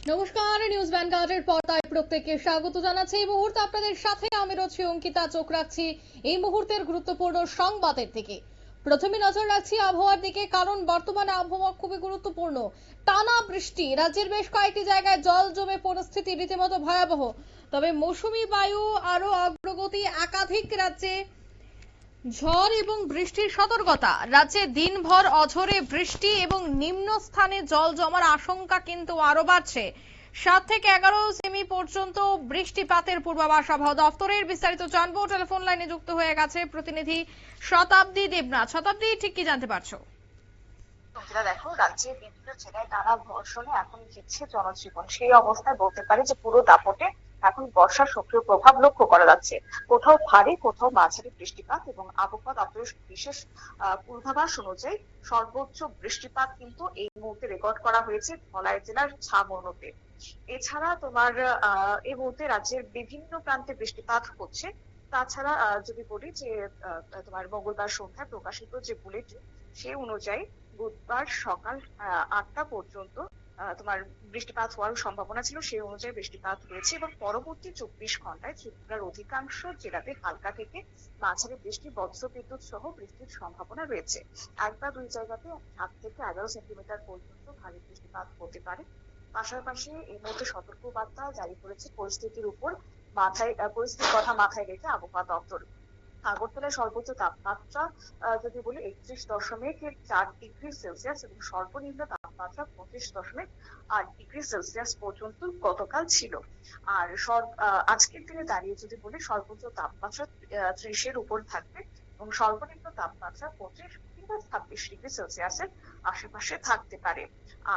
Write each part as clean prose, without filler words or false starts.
নমস্কার, নিউজ ভ্যানগার্ডের পর্দায় প্রত্যেককে স্বাগত জানাচ্ছি। এই মুহূর্তে আপনাদের সাথে আমি রয়েছি অঙ্কিতা। চোখ রাখছি এই মুহূর্তের গুরুত্বপূর্ণ সংবাদের দিকে। প্রথমে নজর রাখছি আবহাওয়ার দিকে, কারণ বর্তমানে আবহাওয়া খুবই গুরুত্বপূর্ণ। টানা বৃষ্টি, রাজ্যের বেশ কয়েকটি জায়গায় জল জমে পরিস্থিতি রীতিমতো ভয়াবহ। তবে মৌসুমী বায়ু আরো অগ্রগতি, একাধিক রাজ্যে ঝড় এবং বৃষ্টির সতর্কতা। রাজ্যে দিনভর অঝোরে বৃষ্টি এবং নিম্নস্থানে জল জমার আশঙ্কা কিন্তু আরো বাড়ছে। 7 থেকে 11 সেমি পর্যন্ত বৃষ্টিপাতের পূর্বাভাস আবহাওয়া দপ্তরের। বিস্তারিত জানবো, টেলিফোন লাইনে যুক্ত হয়ে গেছে প্রতিনিধি শতাব্দী দেবনাথ। শতাব্দী, ঠিক কি জানতে পারছো? দেখো, রাজ্যের বিভিন্ন জেলায় টানা বর্ষণে এখন জিতছে জনজীবন। সেই অবস্থায় বলতে পারি যে পুরো দাপটে এখন বর্ষার সক্রিয় প্রভাব লক্ষ্য করা যাচ্ছে। কোথাও ভারী, কোথাও মাঝারি বৃষ্টিপাত, এবং আবহাওয়া দপ্তরের বিশেষ পূর্বাভাস অনুযায়ী সর্বোচ্চ বৃষ্টিপাত কিন্তু এই মুহূর্তে রেকর্ড করা হয়েছে ধলাই জেলার ছামনুতে। এছাড়া তোমার এই মুহূর্তে রাজ্যের বিভিন্ন প্রান্তে বৃষ্টিপাত হচ্ছে। তাছাড়া যদি বলি যে তোমার মঙ্গলবার সন্ধ্যায় প্রকাশিত যে বুলেটিন, সেই অনুযায়ী বুধবার সকাল 8টা পর্যন্ত তোমার বৃষ্টিপাত হওয়ার সম্ভাবনা ছিল। সেই অনুযায়ী বৃষ্টিপাত হয়েছে, এবং পরবর্তী 24 ঘন্টায় ত্রিপুরার অধিকাংশ জেলাতে হালকা থেকে মাঝারি বৃষ্টি, বজ্রবিদ্যুৎ সহ বৃষ্টির সম্ভাবনা রয়েছে। এক বা দুই জায়গাতে 7 থেকে 11 সেন্টিমিটার পর্যন্ত ভারী বৃষ্টিপাত হতে পারে। পাশাপাশি এই মুহূর্তে সতর্কবার্তা জারি করেছে পরিস্থিতির কথা মাথায় রেখে আবহাওয়া দপ্তর। আগরতলার সর্বোচ্চ তাপমাত্রা যদি বলি 31.4 ডিগ্রি সেলসিয়াস, এবং সর্বনিম্ন তাপমাত্রা 25.8 ডিগ্রি সেলসিয়াস পর্যন্ত গতকাল ছিল। আর আজকের দিনে দাঁড়িয়ে যদি বলি, সর্বোচ্চ তাপমাত্রা 30-এর উপর থাকবে, এবং সর্বনিম্ন তাপমাত্রা 25 কিংবা 26 ডিগ্রি সেলসিয়াসের আশেপাশে থাকতে পারে।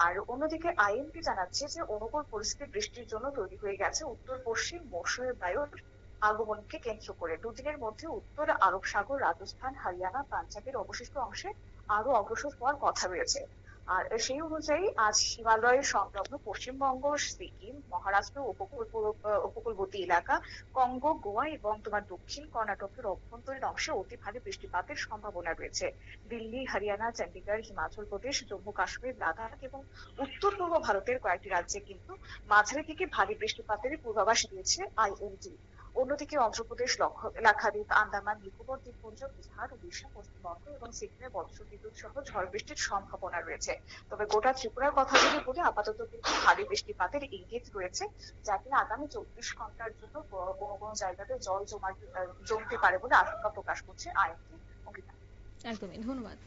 আর অন্যদিকে আইএমডি জানাচ্ছে যে অনুকূল পরিস্থিতি বৃষ্টির জন্য তৈরি হয়ে গেছে উত্তর পশ্চিম মৌসুমী বায়ুর আগমনকে কেন্দ্র করে। দুদিনের মধ্যে উত্তর আরব সাগর, রাজস্থান, হরিয়ানা, পাঞ্জাবের অবশিষ্ট অংশে আরো অগ্রসর হওয়ার কথা রয়েছে। আর সেই অনুযায়ী আজ হিমালয়ের সংলগ্ন পশ্চিমবঙ্গ, সিকিম, মহারাষ্ট্র উপকূলবর্তী এলাকা, কঙ্গো, গোয়া এবং তোমার দক্ষিণ কর্ণাটকের অভ্যন্তরীণ অংশে অতি ভারী বৃষ্টিপাতের সম্ভাবনা রয়েছে। দিল্লি, হরিয়ানা, চণ্ডীগড়, হিমাচল প্রদেশ, জম্মু কাশ্মীর, লাদাখ এবং উত্তর পূর্ব ভারতের কয়েকটি রাজ্যে কিন্তু মাঝারি থেকে ভারী বৃষ্টিপাতের পূর্বাভাস দিয়েছে আইএমডি। অন্যদিকে অন্ধ্রপ্রদেশ, লাক্ষাদ্বীপ, আন্দামান নিকোবর দ্বীপপুঞ্জ, বিহার, উড়িষ্যা, পশ্চিমবঙ্গ এবং সিকিমে বজ্রবিদ্যুৎ সহ ঝড় বৃষ্টির সম্ভাবনা রয়েছে। তবে গোটা ত্রিপুরার কথা যদি বলি, আপাতত কিন্তু ভারী বৃষ্টিপাতের ইঙ্গিত রয়েছে, যা কিনা আগামী 24 ঘন্টার জন্য কোনো কোনো জায়গাতে জমতে পারে বলে আশঙ্কা প্রকাশ করছে আইএমডি। একদমই, ধন্যবাদ।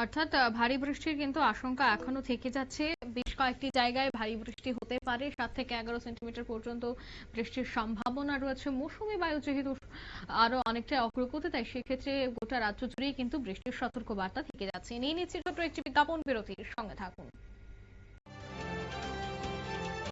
অর্থাৎ ভারী বৃষ্টির কিন্তু আশঙ্কা এখনো থেকে যাচ্ছে। বেশ কয়েকটি জায়গায় ভারী বৃষ্টি হতে পারে। 7 থেকে 11 সেন্টিমিটার পর্যন্ত বৃষ্টির সম্ভাবনা রয়েছে। মৌসুমী বায়ু যেহেতু আরো অনেকটা অগ্রগতি, তাই সেক্ষেত্রে গোটা রাজ্য জুড়েই কিন্তু বৃষ্টির সতর্ক বার্তা থেকে যাচ্ছে। নিয়ে নিচ্ছে ছোট্ট একটি বিজ্ঞাপন বিরতির, সঙ্গে থাকুন।